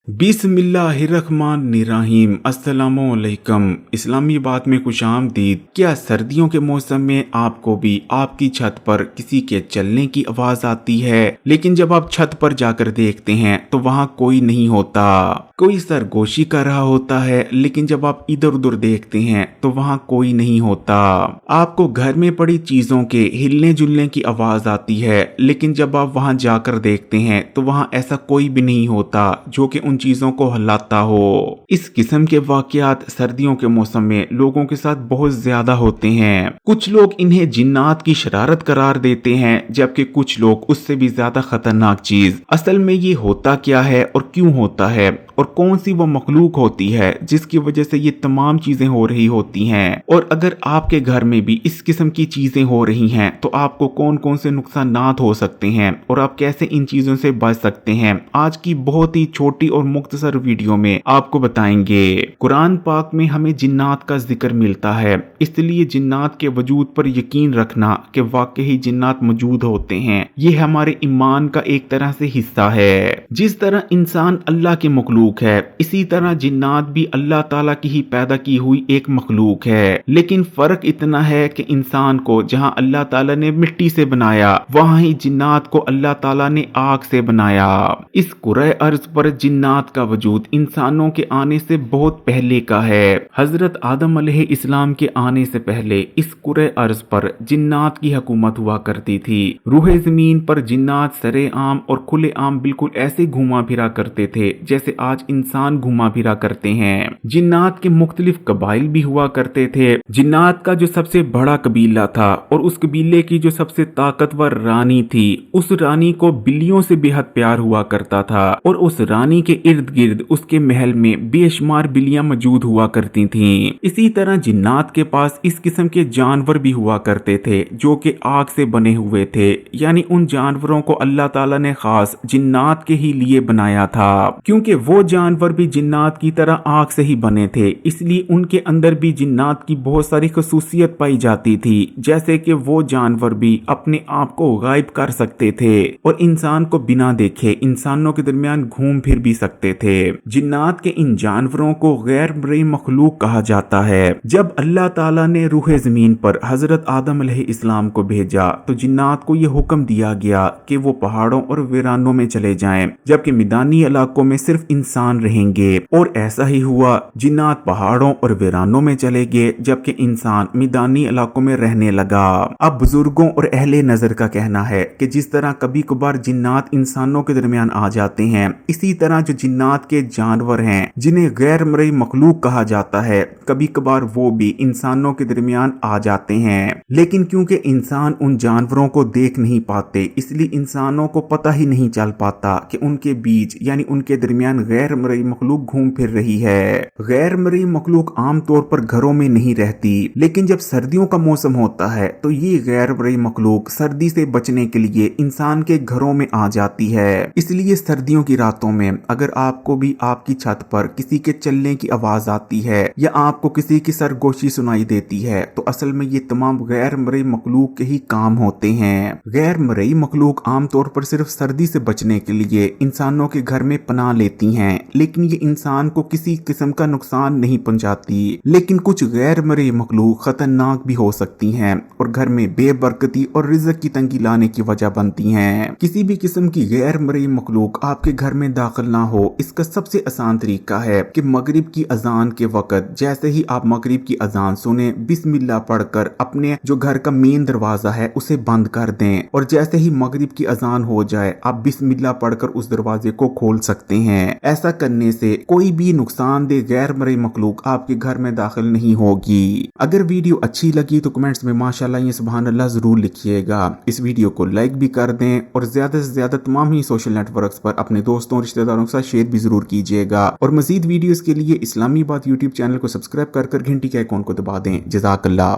बिस्मिल्लाहिर्रहमानिर्रहीम अस्सलामुअलैकुम। इस्लामी बात में खुशामदीद। क्या सर्दियों के मौसम में आपको भी आपकी छत पर किसी के चलने की आवाज आती है, लेकिन जब आप छत पर जाकर देखते हैं तो वहां कोई नहीं होता। कोई सरगोशी कर रहा होता है, लेकिन जब आप इधर उधर देखते हैं तो वहां कोई नहीं होता। आपको घर में पड़ी चीजों के हिलने जुलने की आवाज आती है, लेकिन जब आप वहां जाकर देखते हैं तो वहां ऐसा कोई भी नहीं होता जो कि उन चीजों को हिलाता हो। इस किस्म के वाकयात सर्दियों के मौसम में लोगों के साथ बहुत ज्यादा होते हैं। कुछ लोग इन्हें जिन्नात की शरारत करार देते हैं, जबकि कुछ लोग उससे भी ज्यादा खतरनाक चीज। असल में ये होता क्या है और क्यों होता है, और कौन सी वो मखलूक होती है जिसकी वजह से ये तमाम चीजें हो रही होती हैं, और अगर आपके घर में भी इस किस्म की चीजें हो रही हैं तो आपको कौन कौन से नुकसानात हो सकते हैं और आप कैसे इन चीजों से बच सकते हैं, आज की बहुत ही छोटी और मुख्तसर वीडियो में आपको बताएंगे। कुरान पाक में हमें जिन्नात का जिक्र मिलता है, इसलिए जिन्नात के वजूद पर यकीन रखना कि वाकई जिन्नात मौजूद होते हैं, ये हमारे ईमान का एक तरह से हिस्सा है। जिस तरह इंसान अल्लाह के मखलूक है, इसी तरह जिन्नात भी अल्लाह ताला की ही पैदा की हुई एक मखलूक है। लेकिन फर्क इतना है कि इंसान को जहां अल्लाह ताला ने मिट्टी से बनाया, वहां ही जिन्नात को अल्लाह ताला ने आग से बनाया। इस कुरे अर्ज पर जिन्नात का वजूद इंसानों के आने से बहुत पहले का है। हजरत आदम अलैहिस्सलाम के आने से पहले इस कुरे अर्ज पर जिन्नात की हुकूमत हुआ करती थी। रूहे जमीन पर जिन्नात सरे आम और खुले आम बिल्कुल ऐसे घुमा फिरा करते थे जैसे आज इंसान घुमा फिरा करते हैं। जिन्नात के मुख्तलिफ कबाइल भी हुआ करते थे। जिन्नात का जो सबसे बड़ा कबीला था और उस कबीले की जो सबसे ताकतवर रानी थी, उस रानी को बिल्लियों से बेहद प्यार हुआ करता था, और उस रानी के इर्द गिर्द उसके महल में बेशुमार बिल्लियां मौजूद हुआ करती थीं। इसी तरह जिन्नात के पास इस किस्म के जानवर भी हुआ करते थे जो कि आग से बने हुए थे, यानी उन जानवरों को अल्लाह ताला ने खास जिन्नात के ही लिए बनाया था। क्योंकि वो जानवर भी जिन्नात की तरह आग से ही बने थे, इसलिए उनके अंदर भी जिन्नात की बहुत सारी खसूसियत पाई जाती थी, जैसे कि वो जानवर भी अपने आप को गायब कर सकते थे और इंसान को बिना देखे इंसानों के दरमियान घूम फिर भी सकते थे। जिन्नात के इन जानवरों को गैर मरई मखलूक कहा जाता है। जब अल्लाह ताला ने रूहे जमीन पर हजरत आदम अलैहिस्सलाम को भेजा तो जिन्नात को यह हुक्म दिया गया कि वो पहाड़ों और वीरानों में चले जाएं, जबकि मैदानी इलाकों में सिर्फ इंसान रहेंगे। और ऐसा ही हुआ, जिन्नात पहाड़ों और वीरानों में चले गए, जबकि इंसान मैदानी इलाकों में रहने लगा। अब बुजुर्गों और अहले नजर का कहना है कि जिस तरह कभी कभार जिन्नात इंसानों के दरमियान आ जाते हैं, इसी तरह जो जिन्नात के जानवर हैं जिन्हें गैर मरई मखलूक कहा जाता है, कभी कभार वो भी इंसानों के दरमियान आ जाते हैं। लेकिन क्योंकि इंसान उन जानवरों को देख नहीं पाते, इसलिए इंसानों को पता ही नहीं चल पाता कि उनके बीच यानी उनके दरमियान गैर मरई मखलूक घूम फिर रही है। गैर मरई मखलूक आमतौर पर घरों में नहीं रहती, लेकिन जब सर्दियों का मौसम होता है तो ये गैर मरई मखलूक सर्दी से बचने के लिए इंसान के घरों में आ जाती है। इसलिए सर्दियों की रातों में अगर आपको भी आपकी छत पर किसी के चलने की आवाज आती है या आपको किसी की सरगोशी सुनाई देती है, तो असल में ये तमाम गैर मरई मखलूक के ही काम होते हैं। गैर मरई मखलूक आमतौर पर सिर्फ सर्दी से बचने के लिए इंसानों के घर में पनाह लेती हैं, लेकिन ये इंसान को किसी किस्म का नुकसान नहीं पहुंचाती। लेकिन कुछ गैर मरई मखलूक खतरनाक भी हो सकती हैं और घर में बेबरकती और रिज़्क की तंगी लाने की वजह बनती हैं। किसी भी किस्म की गैर मरई मखलूक आपके घर में दाखिल ना हो, इसका सबसे आसान तरीका है कि मगरिब की अजान के वक्त जैसे ही आप मगरिब की अजान सुने, बिस्मिल्लाह पढ़कर अपने जो घर का मेन दरवाजा है उसे बंद कर दें, और जैसे ही मगरिब की अजान हो जाए आप बिस्मिल्लाह पढ़कर उस दरवाजे को खोल सकते हैं। ऐसा करने से कोई भी नुकसानदेह गैर मरई मखलूक आपके घर में दाखिल नहीं होगी। अगर वीडियो अच्छी लगी तो कमेंट्स में माशाल्लाह या सुभान अल्लाह जरूर लिखिएगा। इस वीडियो को लाइक भी कर दें और ज्यादा से ज्यादा तमाम ही सोशल नेटवर्क्स पर अपने दोस्तों और रिश्तेदारों के साथ शेयर भी जरूर कीजिएगा। और मजीद वीडियोस के लिए इस्लामी बात यूट्यूब चैनल को सब्सक्राइब कर घंटी के आइकॉन को दबा दें। जज़ाकल्लाह।